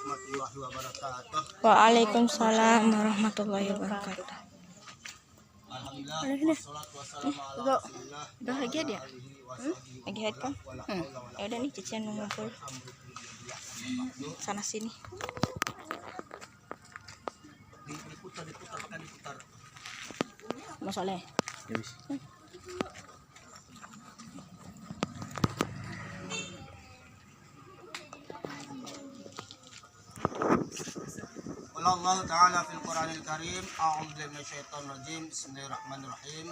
warahmatullahi wabarakatuh. Waalaikumsalam warahmatullahi wabarakatuh. Alhamdulillah, wassalatu wassalamu ala rasulillah. Udah lagi dia? Lagi head kan? Ya udah nih cician ngumpul sana sini. Diputar. Mas Soleh. Allah Ta'ala fil Quranil Karim. A'udzu minasyaitonir rajim. Bismillahirrahmanirrahim.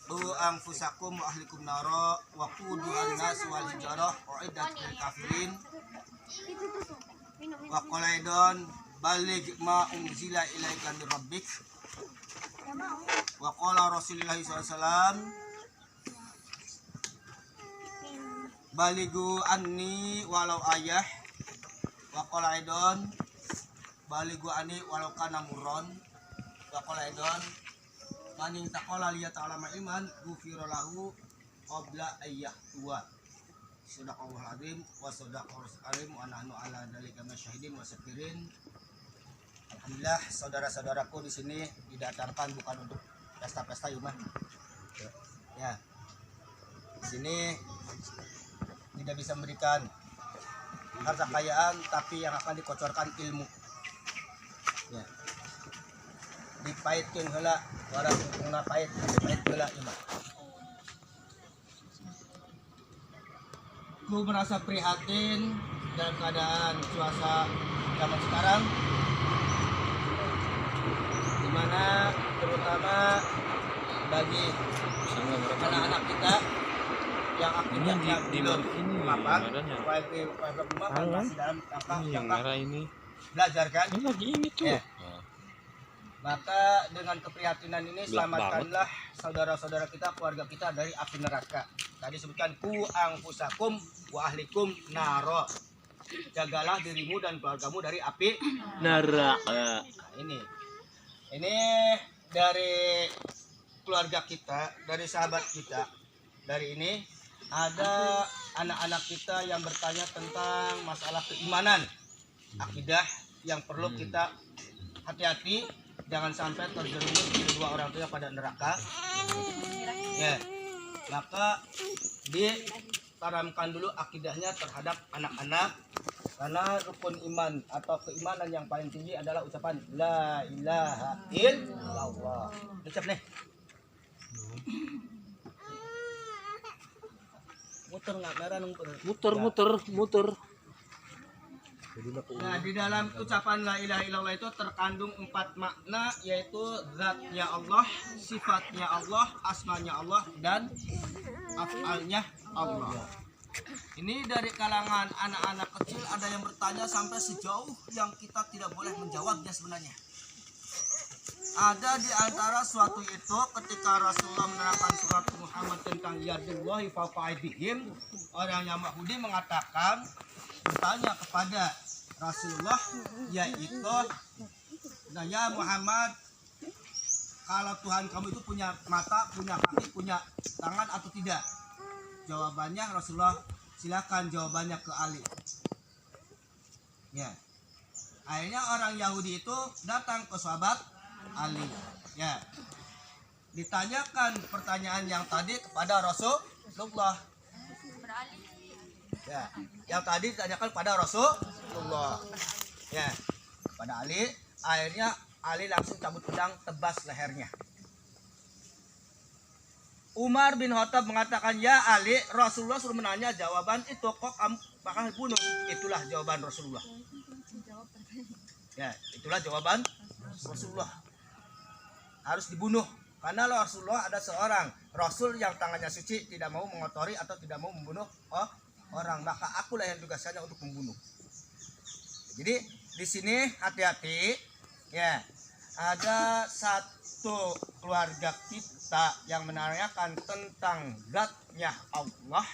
Bu anfusakum wa ahlikum nara wa quduhan nas wal hijarah uiddat lil kafirin. Wa qalaidon baligh ma unzila ilaika min rabbik. Wa qala Rasulullah SAW balighu anni walau ayah. Wa qalaidon balighu anni walau kana murron. Wa qalaidon maning taqala liya ta'ala iman ghufira lahu qabla ayyah tuwa. Sadaqallahu azim wa sadaqal karim wa nahnu ala dzalika masyahidin wa syakirin. Alhamdulillah, saudara-saudaraku di sini didatangkan bukan untuk pesta-pesta Yuma. Ya. Di sini tidak bisa memberikan harta kekayaan, tapi yang akan dikocorkan ilmu. Ya. Dipaitkeun heula barang kena pait heula imah. Ku merasa prihatin dalam keadaan cuaca zaman sekarang, di mana terutama bagi anak-anak kita yang aktifnya di lapangan, masih dalam jangka belajar kan? Ini lagi ini tuh. Ya. Maka dengan keprihatinan ini selamatkanlah saudara-saudara kita, keluarga kita dari api neraka. Tadi sebutkan ku anfusakum wa ahlikum naro. Jagalah dirimu dan keluargamu dari api neraka. Nah, ini dari keluarga kita, dari sahabat kita. Dari ini ada anak-anak kita yang bertanya tentang masalah keimanan, akidah yang perlu kita hati-hati. Jangan sampai terjerumus kedua orang tua pada neraka. Ya, maka ditanamkan dulu akidahnya terhadap anak-anak, karena rukun iman atau keimanan yang paling tinggi adalah ucapan la ilaha illallah. Ucap nih. Muter nggak merah muter. Nah, di dalam ucapan la ilaha illallah itu terkandung 4 makna, yaitu zatnya Allah, sifatnya Allah, asmanya Allah, dan af'alnya Allah. Ini dari kalangan anak-anak kecil ada yang bertanya sampai sejauh yang kita tidak boleh menjawabnya sebenarnya. Ada di antara suatu itu ketika Rasulullah menerangkan surat Muhammad tentang yadullahi fawqa aydihim, orang Yahudi mengatakan, bertanya kepada Rasulullah, yaitu, nah ya Muhammad, kalau Tuhan kamu itu punya mata, punya kaki, punya tangan atau tidak? Jawabannya Rasulullah, silakan jawabannya ke Ali. Ya. Akhirnya orang Yahudi itu datang ke sahabat Ali. Ya. Ditanyakan pertanyaan yang tadi kepada Rasulullah. Ya, yang tadi ditanyakan pada Rasulullah. Ya, pada Ali. Akhirnya Ali langsung cabut pedang, tebas lehernya. Umar bin Khattab mengatakan, ya Ali, Rasulullah suruh menanya jawaban itu, kok kamu bakal bunuh? Itulah jawaban Rasulullah. Ya, itulah jawaban Rasulullah. Harus dibunuh. Karena Rasulullah ada seorang Rasul yang tangannya suci, tidak mau mengotori atau tidak mau membunuh orang, maka akulah yang tugasnya untuk membunuh. Jadi di sini hati-hati ya, ada satu keluarga kita yang menanyakan tentang zatnya Allah,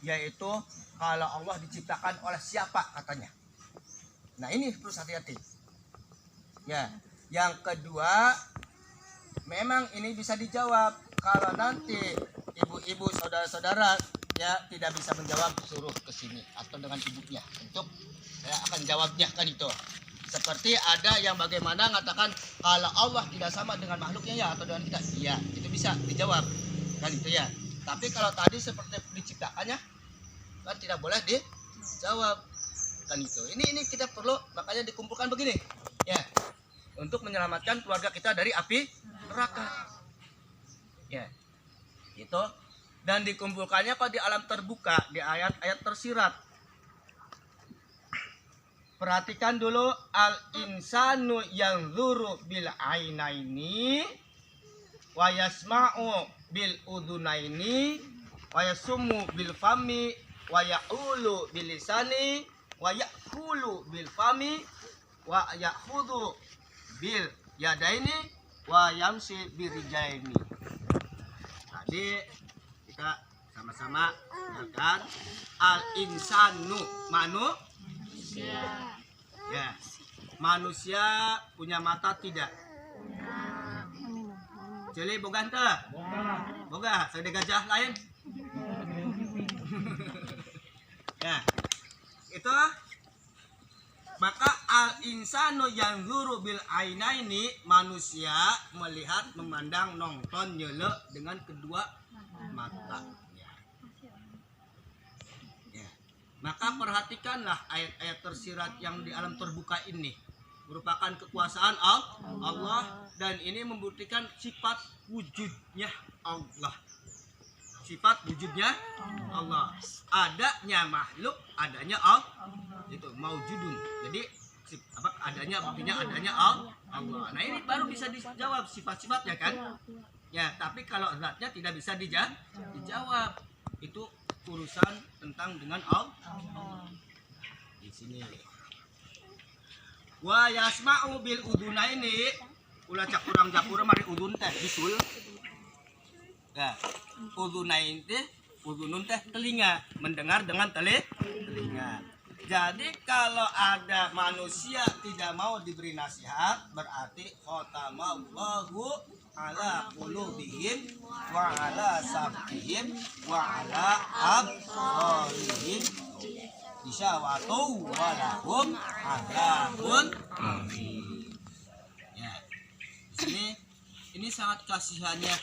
yaitu kalau Allah diciptakan oleh siapa katanya. Nah ini terus hati-hati ya. Yang kedua, memang ini bisa dijawab kalau nanti ibu-ibu saudara-saudara anaknya tidak bisa menjawab, suruh ke sini atau dengan ibunya untuk saya akan jawabnya kan itu. Seperti ada yang bagaimana mengatakan kalau Allah tidak sama dengan makhluknya ya atau dengan kita, iya itu bisa dijawab kan itu ya. Tapi kalau tadi seperti diciptakannya kan tidak boleh dijawab kan itu. Ini kita perlu makanya dikumpulkan begini ya untuk menyelamatkan keluarga kita dari api neraka ya itu. Dan dikumpulkannya apa di alam terbuka di ayat-ayat tersirat. Perhatikan dulu, al insanu yang zuru bil ainaini wa yasma'u bil udunaini wa yasumu bil fami wa yaqulu bil lisani wa yaqulu bil fami wa ya'khudhu bil yadaini wa yamsi birijaini. Tadi kita sama-sama akan al insanu manusia. Ya. Manusia punya mata tidak? Jadi boga henteu? Boga, sada gajah lain. Ya. Itu maka al insanu yang zuru bil ainaini, manusia melihat, memandang, nonton, nyele dengan kedua mata. Ya. Maka perhatikanlah ayat-ayat tersirat yang di alam terbuka ini merupakan kekuasaan Allah dan ini membuktikan sifat wujudnya Allah. Sifat wujudnya Allah. Adanya makhluk, adanya Allah. Itu maujudun. Jadi adanya artinya adanya Allah. Nah ini baru bisa dijawab sifat-sifatnya kan? Ya, tapi kalau zatnya tidak bisa dijawab. Itu urusan tentang dengan Allah. Di sini. Wa yasma'u bil udunaini, ulah cak urang japura mari udun teh bisul. Ya, udunain teh, udunun teh telinga, mendengar dengan telinga. Jadi kalau ada manusia tidak mau diberi nasihat, berarti khatamallahu ala qulubihim wa ala sam'ihim wa ala absarihim isyawatu wa lahum adzabun adzim. Ya. Di sini ini sangat kasihannya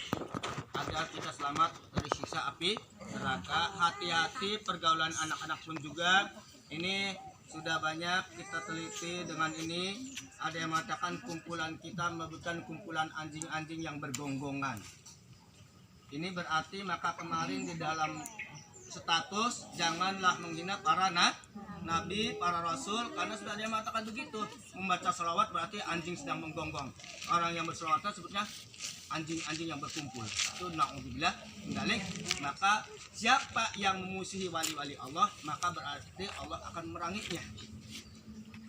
agar kita selamat dari siksa api neraka. Hati-hati pergaulan anak-anak pun juga. Ini sudah banyak kita teliti dengan ini. Ada yang mengatakan kumpulan kita merupakan kumpulan anjing-anjing yang bergonggongan. Ini berarti maka kemarin di dalam status janganlah menghina para nabi, para rasul, karena sudah ada yang mengatakan begitu. Membaca selawat berarti anjing sedang menggonggong. Orang yang berselawat sebutnya anjing-anjing yang berkumpul. Itu na'udzubillah mendalik. Maka siapa yang memusuhi wali-wali Allah, maka berarti Allah akan meranginya.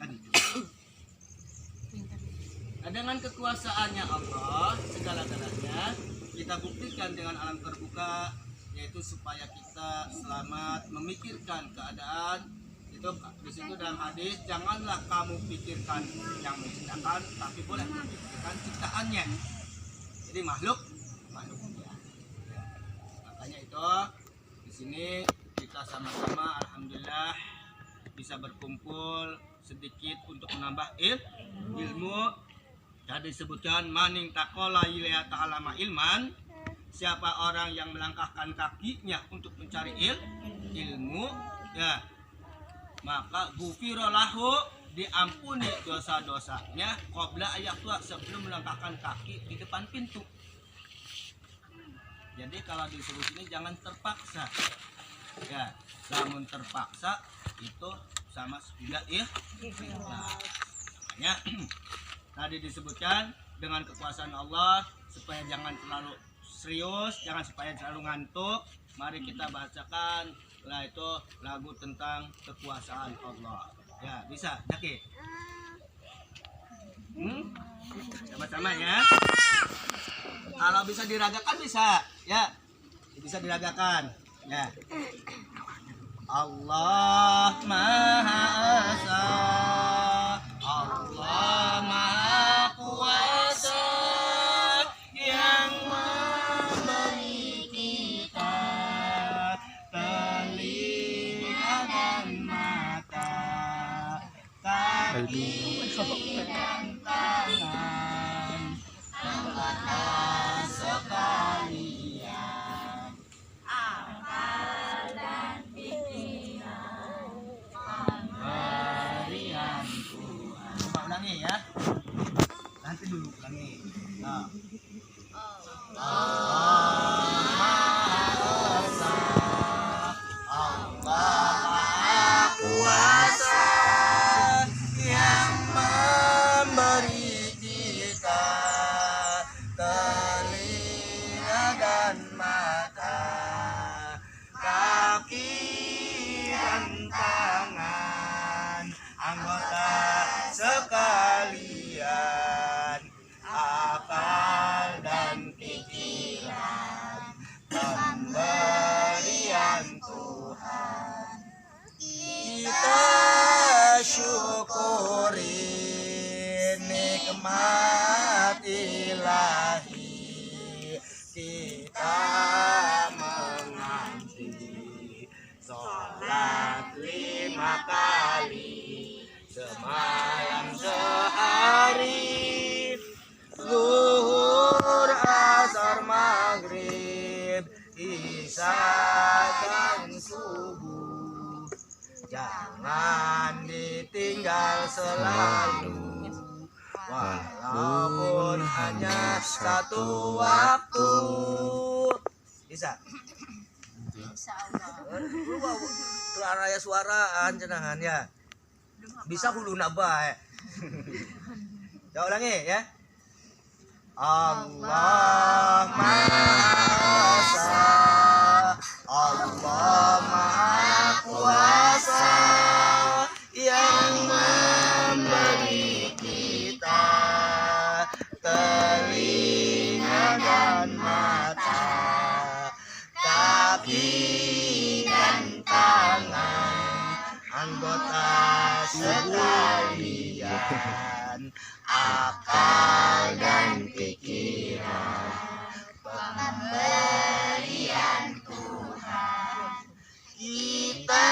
Tadi. Nah, dengan kekuasaannya Allah segala-galanya kita buktikan dengan alam terbuka, yaitu supaya kita selamat memikirkan keadaan. Itu di situ dalam hadis, janganlah kamu pikirkan yang menciptakan, tapi boleh memikirkan ciptaannya. Jadi makhluknya. Makanya itu di sini kita sama-sama alhamdulillah bisa berkumpul sedikit untuk menambah ilmu. Jadi disebutkan maning takola ilaiha ta'alama ilman, siapa orang yang melangkahkan kakinya untuk mencari ilmu ya, maka ghufira lahu, diampuni dosa-dosanya qabla ayatwa, sebelum melangkahkan kaki di depan pintu. Jadi kalau disuruh sini jangan terpaksa ya, namun terpaksa itu sama juga ya. Nah, makanya tadi disebutkan dengan kekuasaan Allah supaya jangan terlalu serius, jangan supaya terlalu ngantuk. Mari kita bacakan lah itu lagu tentang kekuasaan Allah. Ya, bisa, Jaki. Sama-sama ya. Kalau bisa diragakan bisa, ya. Bisa diragakan, ya. Allah Maha Esa, Allah Maha Kuasa, yang memberi kita Coba ulangi ya. Nanti dulu ulangi. Nah. Anggota sekalian, akal dan pikiran, pemberian Tuhan. Kita syukuri nikmat ilahi, kita menanti sholat 5 kali semalam sehari, zuhur, asar, maghrib, isya dan subuh. Jangan ditinggal selalu, walaupun hanya satu waktu. Bisa? Keluar raya suaraan cenangan ya. Bisa hulu nabah. Coba ulangi ya. Allah Maha Esa, Allah Maha Kuasa, yang memberi kita telinga dan mata, kaki dan tangan, anggota sekalian, akal dan pikiran, pemberian Tuhan. Kita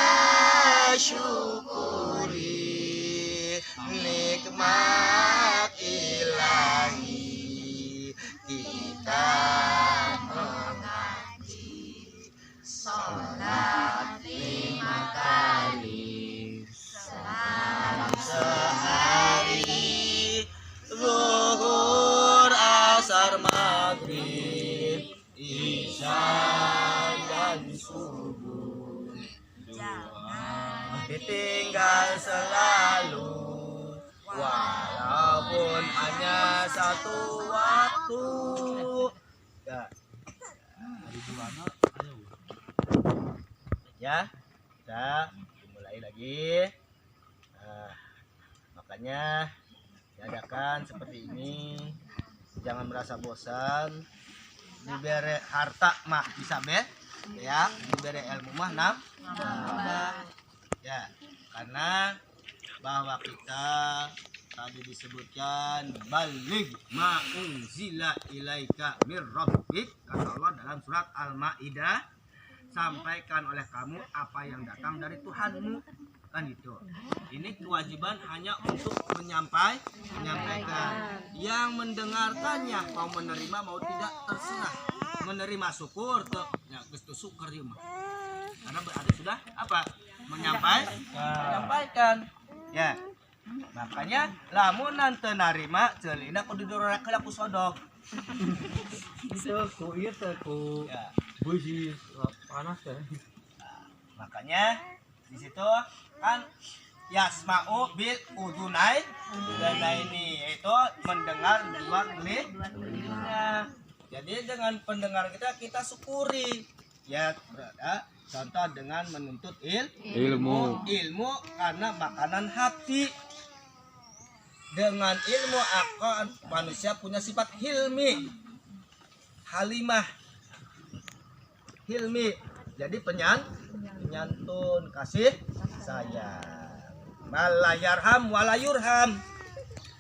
syukuri nikmat ilahi, kita mengaji sholat 5 kali semalam sehari, zuhur, asar, maghrib, isya dan subuh. Jangan ditinggal selalu, walaupun hanya satu waktu. Ya, kita mulai lagi. Makanya diadakan seperti ini, jangan merasa bosan. Diberi harta mah bisa be, ya, diberi ilmu mah nambah. Ya, karena bahwa kita tadi disebutkan baligh ma unzila ilaika mir rabbik, kata Allah dalam surat Al-Maidah, sampaikan oleh kamu apa yang datang dari Tuhanmu, kan itu. Ini kewajiban hanya untuk menyampaikan. Yang mendengarkannya mau menerima mau tidak terserah. Menerima syukur tuh, ya geus syukur ieu mah. Karena berarti sudah apa? Menyampaikan. Ya. Makanya lamun teu narima ceulina kudu didorakakeun ku sodok. Ku ieu teh ku beusi panas teh. Makanya di situ kan yasma'u bil udunai, dan ini yaitu mendengar dua telinga. Jadi dengan pendengar kita syukuri. Ya, berada contoh dengan menuntut ilmu karena makanan hati. Dengan ilmu akan manusia punya sifat halimah, hilmi. Jadi penyantun, kasih sayang. Malayarham walayurham.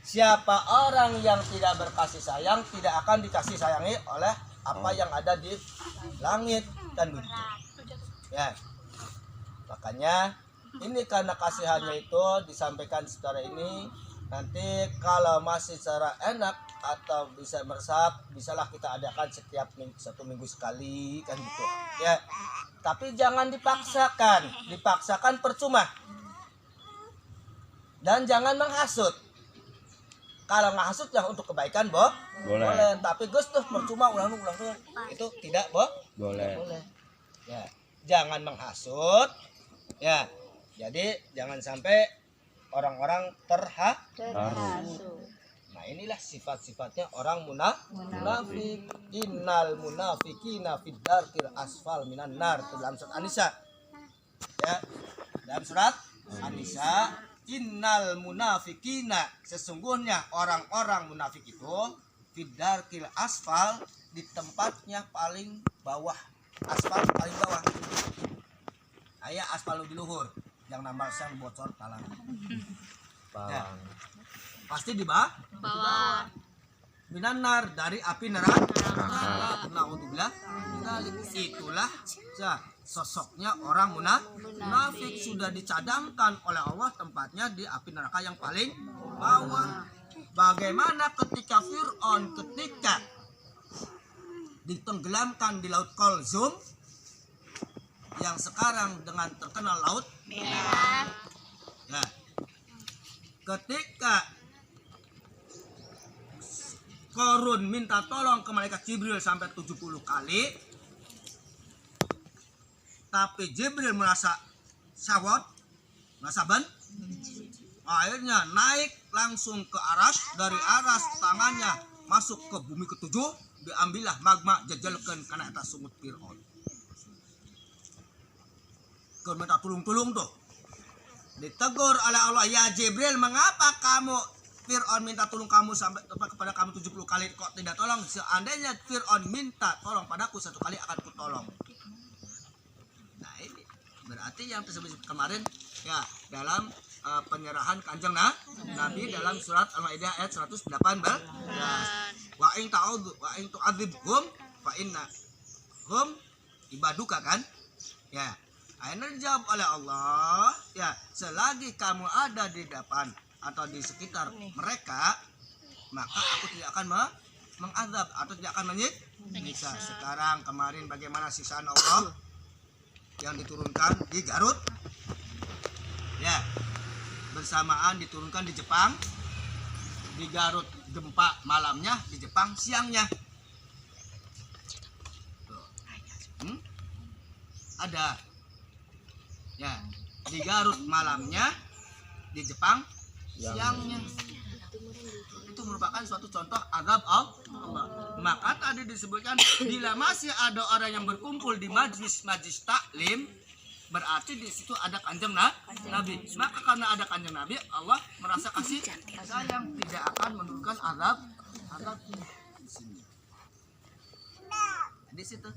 Siapa orang yang tidak berkasih sayang tidak akan dikasih sayangi oleh apa yang ada di langit, dan begitu. Ya. Makanya ini karena kasihannya itu disampaikan secara ini. Nanti kalau masih secara enak atau bisa meresap, bisalah kita adakan setiap satu minggu sekali kan gitu ya. Tapi jangan dipaksakan percuma. Dan jangan menghasut. Kalau menghasut ya untuk kebaikan boleh. Tapi Gus tuh percuma ulang itu tidak boleh. Ya, jangan menghasut. Ya, jadi jangan sampai orang-orang terhasut. Nah inilah sifat-sifatnya orang munafik. Innal munafikina fid darkil asfal minan nar. Dalam surat An-Nisa. Ya, dalam surat An-Nisa, innal munafikina, sesungguhnya orang-orang munafik itu fid darkil asfal, di tempatnya paling bawah. Aspal paling bawah. Aya aspal lebih luhur, yang nambah sang bocor talang. Ya. Pasti di bawah. Minanar, dari api neraka. Naudzubillah. Itulah sosoknya orang munafik, sudah dicadangkan oleh Allah tempatnya di api neraka yang paling bawah. Bagaimana ketika Fir'aun ditenggelamkan di laut Kulzum yang sekarang dengan terkenal laut merah. Ya. Ketika Korun minta tolong ke malaikat Jibril sampai 70 kali, tapi Jibril merasa syawat, merasa akhirnya naik langsung ke aras, dari aras tangannya masuk ke bumi ketujuh, diambillah magma jajalkan karena atas sumut Fir'aun. Kau minta tulung-tulung tuh, ditegur oleh Allah, ya Jibril, mengapa kamu Fir'aun minta tolong kamu sampai kepada kamu 70 kali kok tidak tolong? Seandainya Fir'aun minta tolong padaku 1 kali akan kutolong. Nah ini berarti yang tersebut kemarin ya dalam penyerahan kanjeng Nabi dalam surat Al-Maidah ayat 118. Wa in tu'adzibhum fa innahum ibaduka kan? Ya. Akhirnya dijawab oleh Allah, ya selagi kamu ada di depan atau di sekitar mereka, maka aku tidak akan mengazab atau tidak akan menyiksa. Sekarang kemarin bagaimana siksaan Allah yang diturunkan di Garut, ya bersamaan diturunkan di Jepang. Di Garut gempa malamnya, di Jepang siangnya. Ada ya, di Garut malamnya, di Jepang siangnya. Itu merupakan suatu contoh azab Allah. Maka tadi disebutkan bila masih ada orang yang berkumpul di majlis taklim, berarti di situ ada kanjeng Nabi. Maka karena ada kanjeng Nabi, Allah merasa kasih sayang, tidak akan menurunkan azab di sini. Di situ.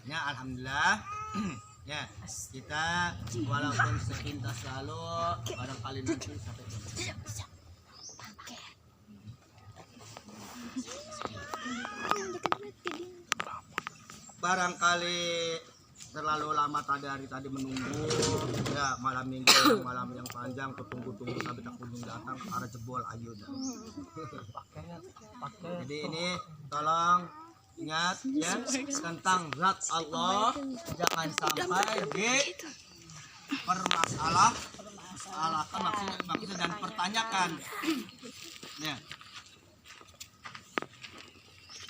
Ya, alhamdulillah. Ya, kita walaupun sepintas lalu barangkali nanti sampai barangkali terlalu lama tadi menunggu ya, malam minggu malam yang panjang tunggu sampai tak kunjung datang ke arah jebol ayo dah. Jadi ini tolong ingat ya tentang zat Allah, jangan sampai dipermasalahkan maksudnya dan pertanyakan ya,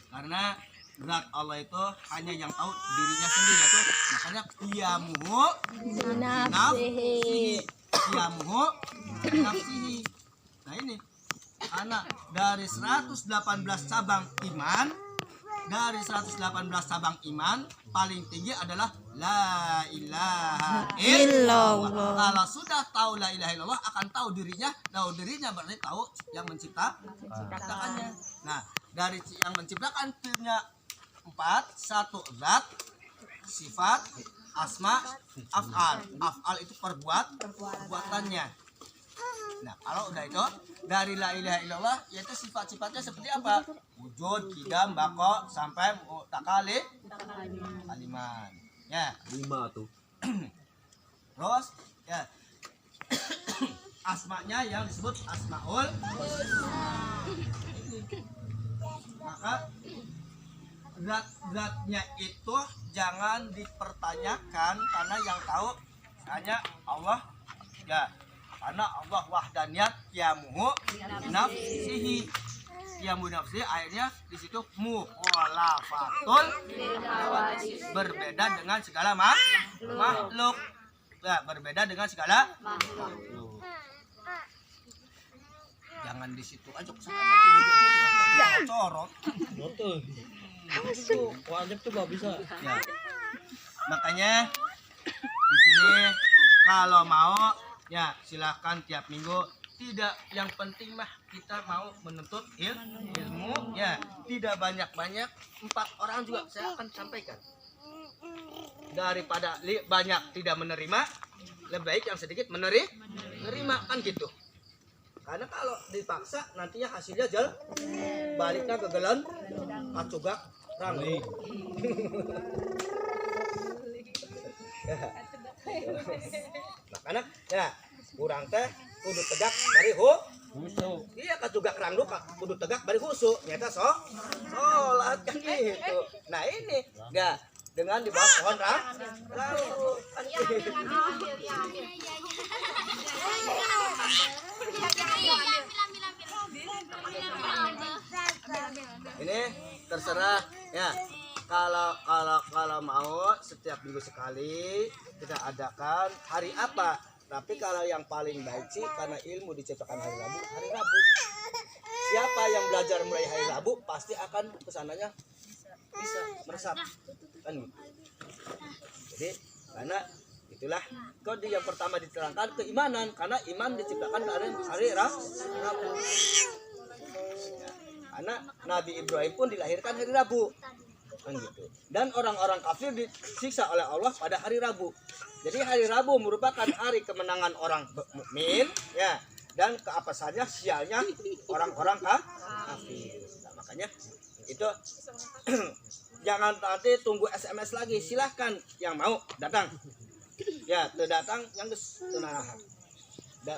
karena zat Allah itu hanya yang tahu dirinya sendiri, itu makanya qiyamuhu nafsihi. Nah ini anak dari 118 cabang iman, dari 118 cabang iman paling tinggi adalah la ilaha illallah. Kalau sudah tahu la ilaha illallah akan tahu dirinya berarti tahu yang menciptakannya. Nah, dari yang menciptakan punya 4, 1 zat, sifat, asma, af'al. Af'al itu perbuatannya. Nah, kalau udah itu dari la ilaha illallah yaitu sifat-sifatnya seperti apa? Wujud, qidam, baqo sampai mutakallim, kaliman. Ya, 5 tuh. Terus Ya. Asmanya yang disebut asmaul maka zat-zatnya itu jangan dipertanyakan karena yang tahu hanya Allah ya, karena Allah wahdaniyat qiyamuhu nafsihi qiyamu nafsi akhirnya di situ mukhalafatul berbeda dengan segala makhluk ya, berbeda dengan segala makhluk. Jangan di situ aja kesana corot. Betul. Itu wajib tuh gak bisa. Ya. Makanya di sini kalau mau ya silakan tiap minggu. Tidak, yang penting mah kita mau menuntut ilmu ya, tidak banyak-banyak, 4 orang juga saya akan sampaikan. Daripada banyak tidak menerima, lebih baik yang sedikit menerima kan gitu. Karena kalau dipaksa nantinya hasilnya baliknya ke gelan kacugak rangli. Makanya ya kurang teh kudu tegak bari Musuh. iya kacugak ranglu kudu tegak bari husu nyata sholat kan gitu. Nah ini enggak dengan di bawah pohon ranglu kan gitu. Ini terserah ya. Kalau mau setiap minggu sekali kita adakan hari apa. Tapi kalau yang paling baik sih karena ilmu diciptakan hari Rabu. Siapa yang belajar mulai hari Rabu pasti akan kesananya bisa meresap kan gitu. Jadi karena itulah kode yang pertama diterangkan keimanan karena iman diciptakan hari Rabu. Ya, karena Nabi Ibrahim pun dilahirkan hari Rabu kan gitu. Dan orang-orang kafir disiksa oleh Allah pada hari Rabu. Jadi hari Rabu merupakan hari kemenangan orang mukmin ya, dan keapasannya sialnya orang-orang kafir. Nah, makanya itu jangan nanti tunggu SMS lagi, silahkan yang mau datang ya, datang yang tenang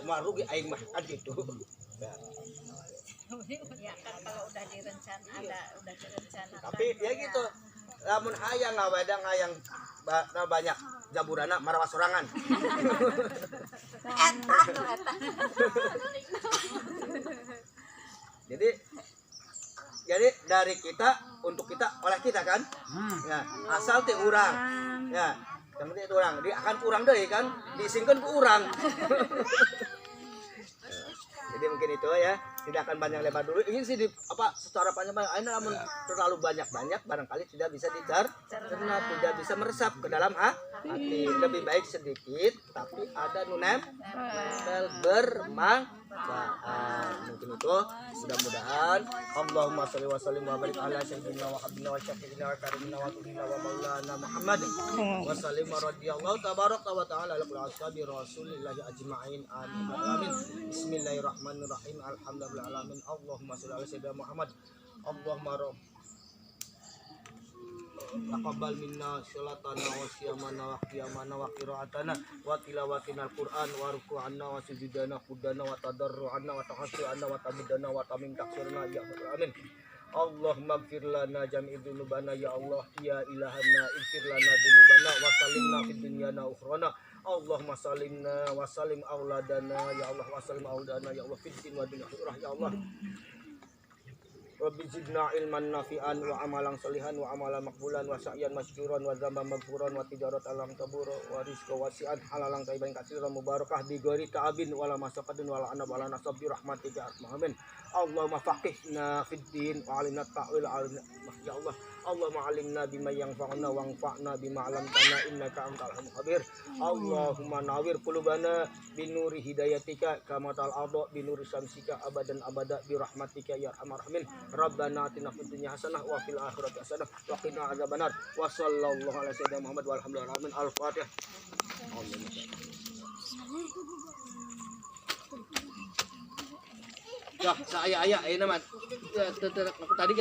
mau rugi aing mah kan gitu ya. Ya kan kalau udah direncana udah direncanakan. Tapi ya gitu lamun hayang ngawedang hayang banyak jaburana marawas sorangan. Jadi dari kita untuk kita oleh kita kan ya, asal teh urang ya, yang penting itu urang dia akan kurang deh kan disingkeun ku urang. Jadi mungkin itu ya, tidak akan banyak lebar dulu. Ini sih secara panjang ini namun terlalu banyak barangkali tidak bisa dicerna, tidak bisa meresap ke dalam hati. Lebih baik sedikit tapi ada nunem bermanfaat. Mungkin itu mudah-mudahan Allahumma sholli wa sallim wa barik ala sayyidina wa habibina wa syafiina wa karimina wa tulina wa maulana Muhammad wa sallim radhiyallahu tabaraka wa ta'ala ala kulli ashabi rasulillahi ajma'in amin. Bismillahirrahmanirrahim. Alhamdulillah alamin. Allahumma sholli ala sayyidina Muhammad. Allahumma taqabbal minna sholatana wa siyamana wa qiyamana wa qira'atana wa tilawatina al-Qur'an wa ruku'ana wa sujudana kudana wa tadarru'ana wa tahassu'ana wa tamidana wa tamim taksirna ya amin. Allahumma gfir lana jami'i dhunubana ya Allah ya ilahana ighfir lana dhunubana wa salimna fid dunyana ukhrana. Allahumma salimna wa salim auladana ya Allah wa salim auladana ya Allah fid din wa dunya ya Allah. Rabbi zidna ilman nafi'an wa amalan salihan wa amalan makbulan wa sa'yan masykuran wa dzamban maghfuran wa tijarat alam tabur wa rizqa wasi'an halalan thayyiban katsiran mubarakah bi ghairi ta'abin wala masaqatin wala anab wala nasab bi rahmatika amin. Allahumma faqihna fid din wa alina ta'wil ya Allah. Allahumma alimna bima yanfa'una wa anfa'na bima 'allamtana innaka antal alimul khabir. Allahumma nawwir qulubana binuri hidayatika kama tal adha binuri syamsika abadan abada bi rahmatika ya arhamar rahimin. Rabbana atina fid dunya hasanah wa fil akhirati hasanah wa qina adzabannar. Wa sallallahu ala sayyidina Muhammad walhamdulillahi alamin. Al-Fatihah. Ya, saya ini nama tadi